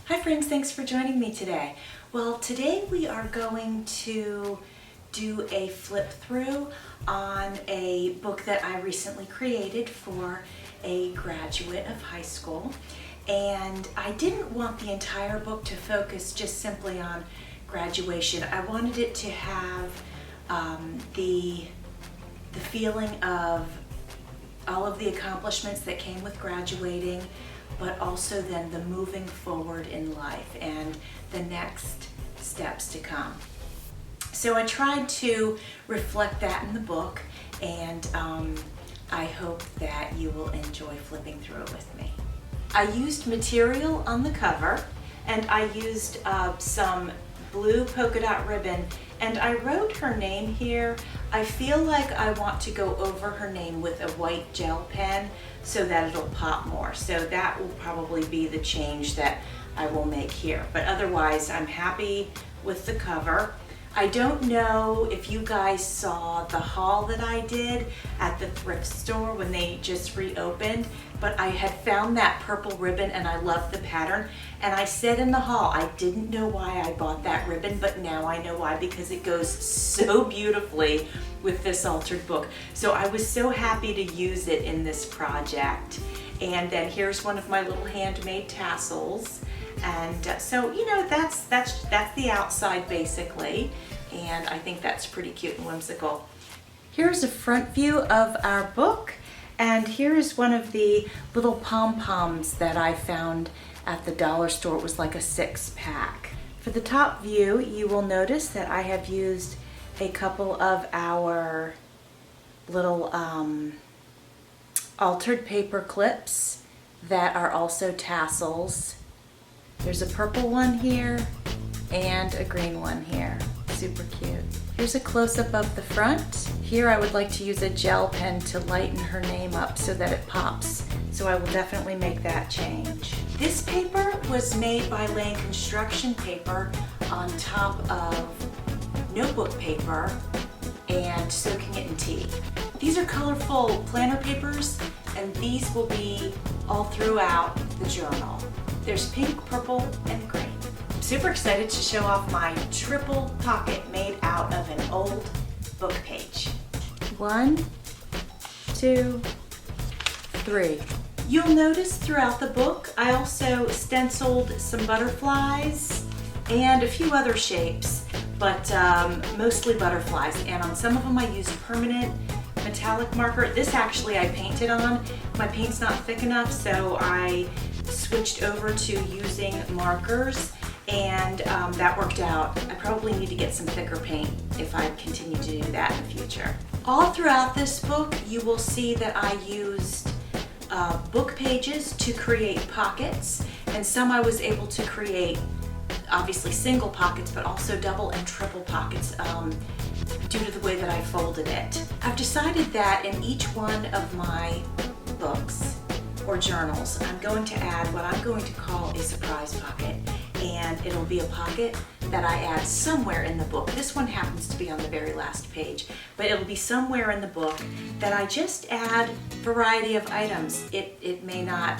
Hi friends, thanks for joining me today. Well, today we are going to do a flip through on a book that I recently created for a graduate of high school. And I didn't want the entire book to focus just simply on graduation. I wanted it to have the feeling of all of the accomplishments that came with graduating, but also then the moving forward in life and the next steps to come. So I tried to reflect that in the book, and I hope that you will enjoy flipping through it with me. I used material on the cover, and I used some blue polka dot ribbon, and I wrote her name here. I feel like I want to go over her name with a white gel pen so that it'll pop more. So that will probably be the change that I will make here. But otherwise, I'm happy with the cover. I don't know if you guys saw the haul that I did at the thrift store when they just reopened, but I had found that purple ribbon and I loved the pattern. And I said in the haul, I didn't know why I bought that ribbon, but now I know why, because it goes so beautifully with this altered book. So I was so happy to use it in this project. And then here's one of my little handmade tassels. And so, you know, that's the outside basically. And I think that's pretty cute and whimsical. Here's a front view of our book. And here is one of the little pom-poms that I found at the dollar store. It was like a 6-pack. For the top view, you will notice that I have used a couple of our little altered paper clips that are also tassels. There's a purple one here and a green one here. Super cute. Here's a close-up of the front. Here I would like to use a gel pen to lighten her name up so that it pops. So I will definitely make that change. This paper was made by laying construction paper on top of notebook paper and soaking it in tea. These are colorful planner papers, and these will be all throughout the journal. There's pink, purple, and green. I'm super excited to show off my triple pocket made out of an old book page. 1, 2, 3. You'll notice throughout the book, I also stenciled some butterflies and a few other shapes, but mostly butterflies. And on some of them I used permanent metallic marker. This actually I painted on. My paint's not thick enough, so I switched over to using markers, and that worked out. I probably need to get some thicker paint if I continue to do that in the future. All throughout this book, you will see that I used book pages to create pockets, and some I was able to create obviously single pockets, but also double and triple pockets due to the way that I folded it. I've decided that in each one of my books or journals, I'm going to add what I'm going to call a surprise pocket, and it'll be a pocket that I add somewhere in the book. This one happens to be on the very last page, but it'll be somewhere in the book that I just add variety of items. It may not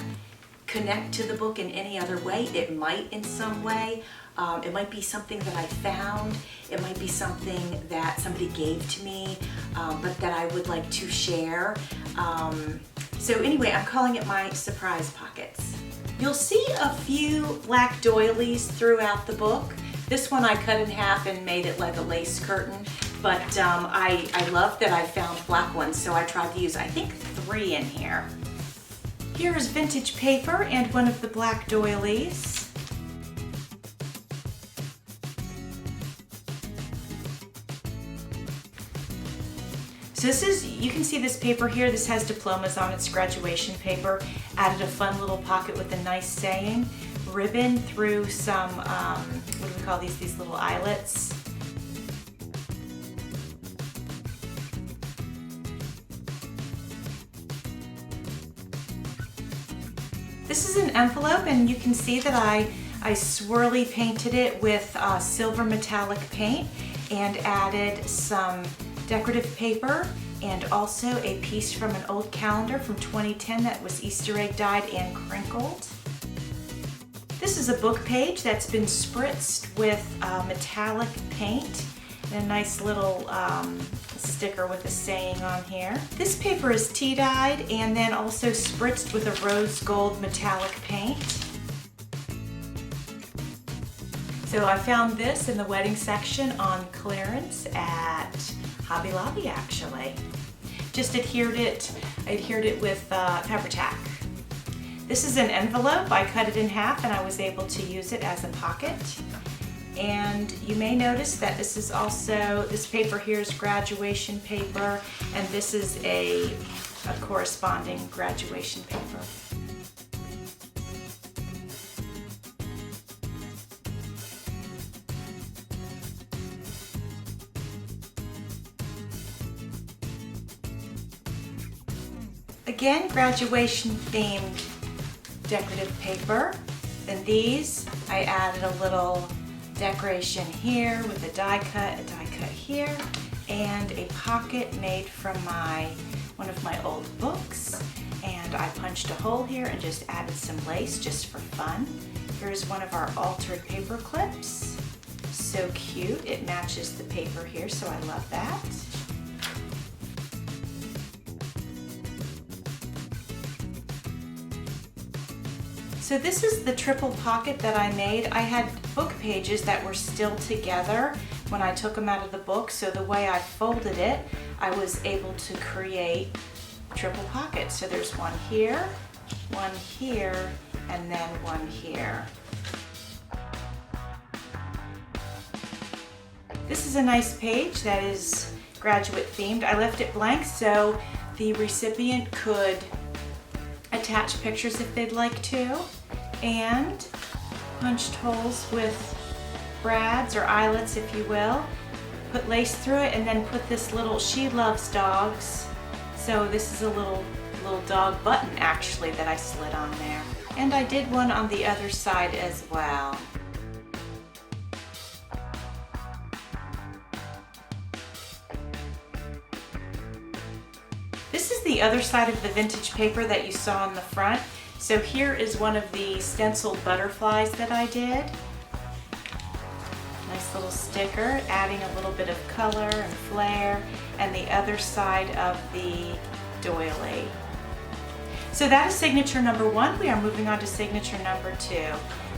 connect to the book in any other way. It might in some way. It might be something that I found. It might be something that somebody gave to me, but that I would like to share. So anyway, I'm calling it my surprise pockets. You'll see a few black doilies throughout the book. This one I cut in half and made it like a lace curtain, but I love that I found black ones, so I tried to use, I think, 3 in here. Here is vintage paper and one of the black doilies. So this is, you can see this paper here, this has diplomas on it, it's graduation paper. Added a fun little pocket with a nice saying. Ribbon through some, what do we call these little eyelets. This is an envelope, and you can see that I swirly painted it with silver metallic paint and added some decorative paper and also a piece from an old calendar from 2010 that was Easter egg dyed and crinkled. This is a book page that's been spritzed with metallic paint and a nice little sticker with a saying on here. This paper is tea dyed and then also spritzed with a rose gold metallic paint. So I found this in the wedding section on clearance at Hobby Lobby actually. Just adhered it with Pepper Tack. This is an envelope. I cut it in half and I was able to use it as a pocket. And you may notice that this paper here is graduation paper, and this is a corresponding graduation paper. Again, graduation themed decorative paper. And these, I added a little decoration here with a die cut here, and a pocket made from one of my old books. And I punched a hole here and just added some lace just for fun. Here's one of our altered paper clips. So cute, it matches the paper here, so I love that. So this is the triple pocket that I made. I had book pages that were still together when I took them out of the book, so the way I folded it, I was able to create triple pockets. So there's one here, and then one here. This is a nice page that is graduate themed. I left it blank so the recipient could attach pictures if they'd like to, and punched holes with brads or eyelets, if you will. Put lace through it and then put this little, she loves dogs, so this is a little dog button actually that I slid on there. And I did one on the other side as well. This is the other side of the vintage paper that you saw in the front. So here is one of the stenciled butterflies that I did. Nice little sticker, adding a little bit of color and flair, and the other side of the doily. So that is signature number 1. We are moving on to signature number 2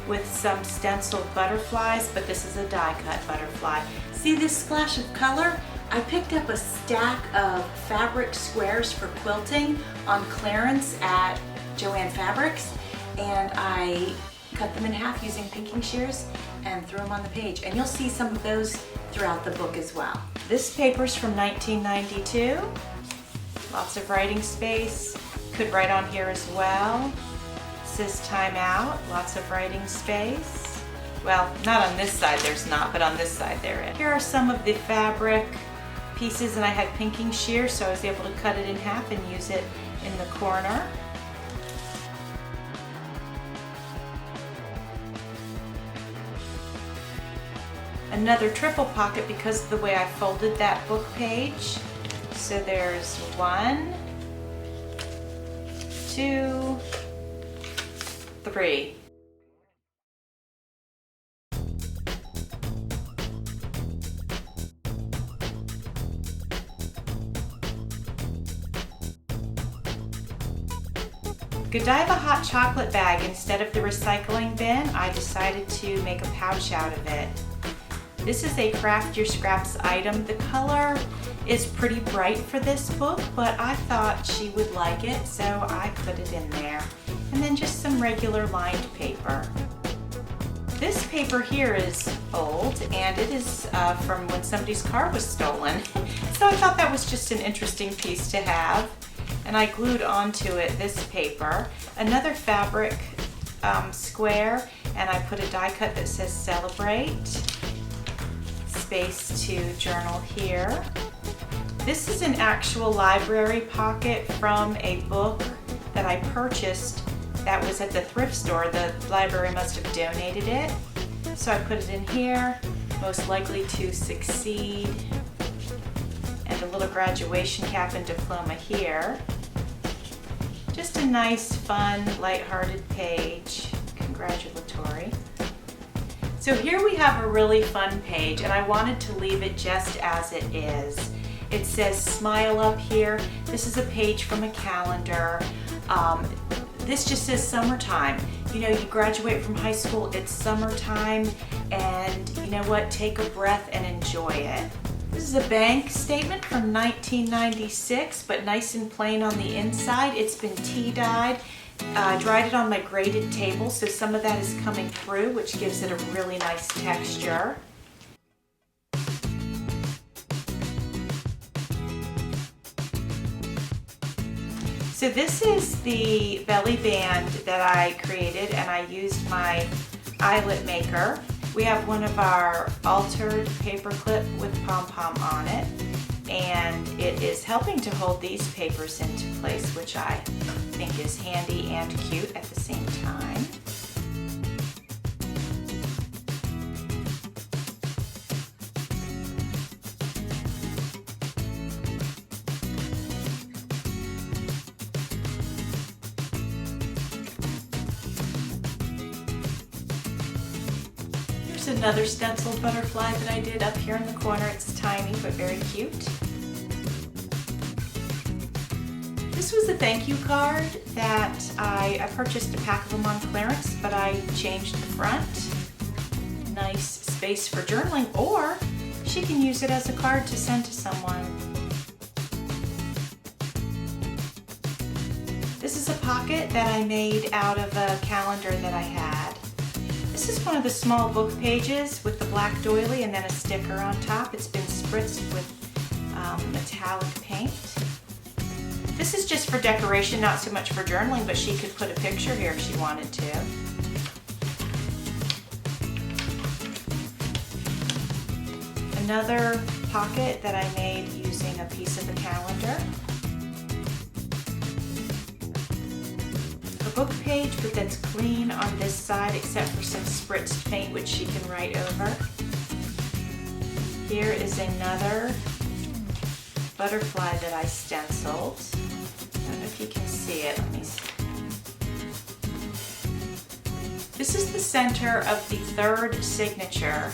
with some stenciled butterflies, but this is a die cut butterfly. See this splash of color? I picked up a stack of fabric squares for quilting on clearance at Joann Fabrics, and I cut them in half using pinking shears and threw them on the page. And you'll see some of those throughout the book as well. This paper's from 1992. Lots of writing space. Could write on here as well. It says time out, lots of writing space. Well, not on this side there's not, but on this side there is. Here are some of the fabric pieces, and I had pinking shears, so I was able to cut it in half and use it in the corner. Another triple pocket because of the way I folded that book page. So there's 1, 2, 3. Godiva hot chocolate bag. Instead of the recycling bin, I decided to make a pouch out of it. This is a Craft Your Scraps item. The color is pretty bright for this book, but I thought she would like it, so I put it in there. And then just some regular lined paper. This paper here is old, and it is from when somebody's car was stolen. So I thought that was just an interesting piece to have. And I glued onto it this paper, another fabric square, and I put a die cut that says celebrate. Space to journal here. This is an actual library pocket from a book that I purchased that was at the thrift store. The library must have donated it. So I put it in here, most likely to succeed, and a little graduation cap and diploma here. Just a nice, fun, lighthearted page. congratulatory. So here we have a really fun page, and I wanted to leave it just as it is. It says smile up here. This is a page from a calendar. This just says summertime. You know, you graduate from high school, it's summertime, and you know what? Take a breath and enjoy it. This is a bank statement from 1996, but nice and plain on the inside. It's been tea dyed. I dried it on my graded table, so some of that is coming through, which gives it a really nice texture. So this is the belly band that I created, and I used my eyelet maker. We have one of our altered paper clip with pom-pom on it, and it is helping to hold these papers into place, which I think is handy and cute at the same time. Here's another stenciled butterfly that I did up here in the corner. It's tiny but very cute. This was a thank you card that I purchased a pack of them on clearance, but I changed the front. Nice space for journaling, or she can use it as a card to send to someone. This is a pocket that I made out of a calendar that I had. This is one of the small book pages with the black doily and then a sticker on top. It's been spritzed with metallic paint. This is just for decoration, not so much for journaling, but she could put a picture here if she wanted to. Another pocket that I made using a piece of a calendar. A book page, but that's clean on this side except for some spritzed paint which she can write over. Here is another butterfly that I stenciled. I don't know if you can see it. Let me see. This is the center of the third signature.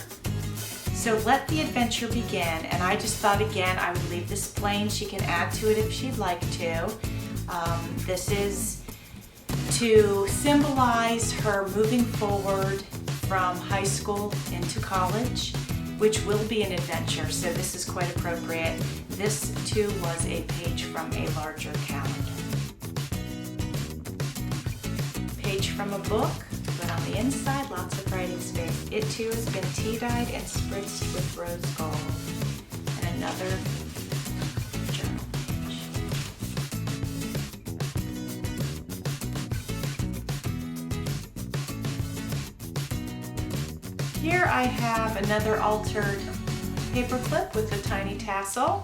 So let the adventure begin, and I just thought again I would leave this plain. She can add to it if she'd like to. This is to symbolize her moving forward from high school into college, which will be an adventure, so this is quite appropriate. This too was a page from a larger calendar. Page from a book, but on the inside, lots of writing space. It too has been tea dyed and spritzed with rose gold. And another journal page. Here I have another altered paper clip with a tiny tassel.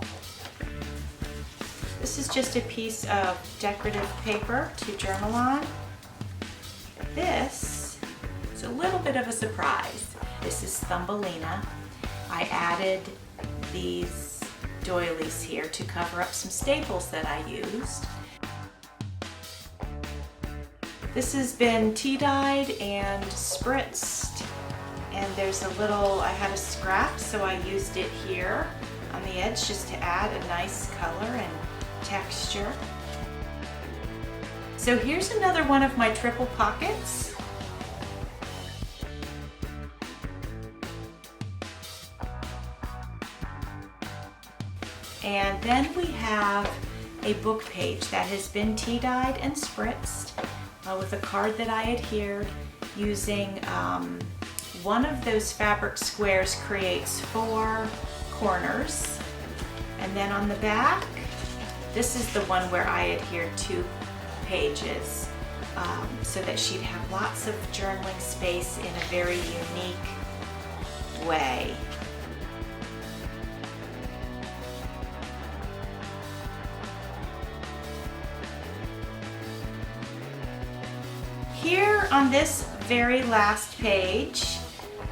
This is just a piece of decorative paper to journal on. This is a little bit of a surprise. This is Thumbelina. I added these doilies here to cover up some staples that I used. This has been tea dyed and spritzed, and there's a little, I had a scrap, so I used it here on the edge just to add a nice color and texture. So here's another one of my triple pockets. And then we have a book page that has been tea dyed and spritzed with a card that I adhered using one of those fabric squares creates 4 corners. And then on the back, this is the one where I adhered 2 pages so that she'd have lots of journaling space in a very unique way. Here on this very last page,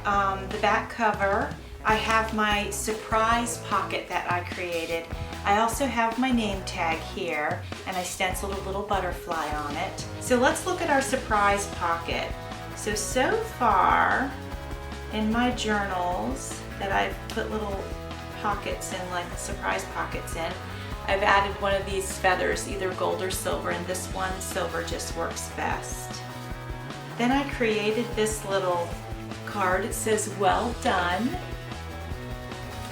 the back cover, I have my surprise pocket that I created. I also have my name tag here, and I stenciled a little butterfly on it. So let's look at our surprise pocket. So far in my journals that I've put little pockets in, like surprise pockets in, I've added one of these feathers, either gold or silver, and this one, silver, just works best. Then I created this little card. It says, well done.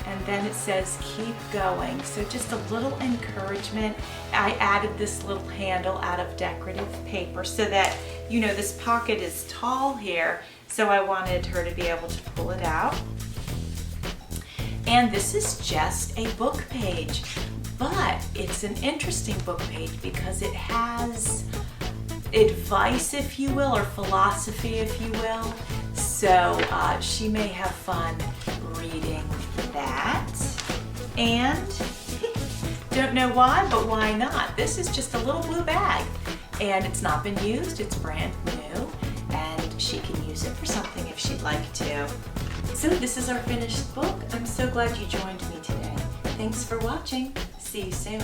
And then it says, keep going. So just a little encouragement. I added this little handle out of decorative paper so that, you know, this pocket is tall here. So I wanted her to be able to pull it out. And this is just a book page, but it's an interesting book page because it has advice, if you will, or philosophy, if you will. So she may have fun reading that. And don't know why, but why not? This is just a little blue bag, and it's not been used. It's brand new, and she can use it for something if she'd like to. So this is our finished book. I'm so glad you joined me today. Thanks for watching. See you soon.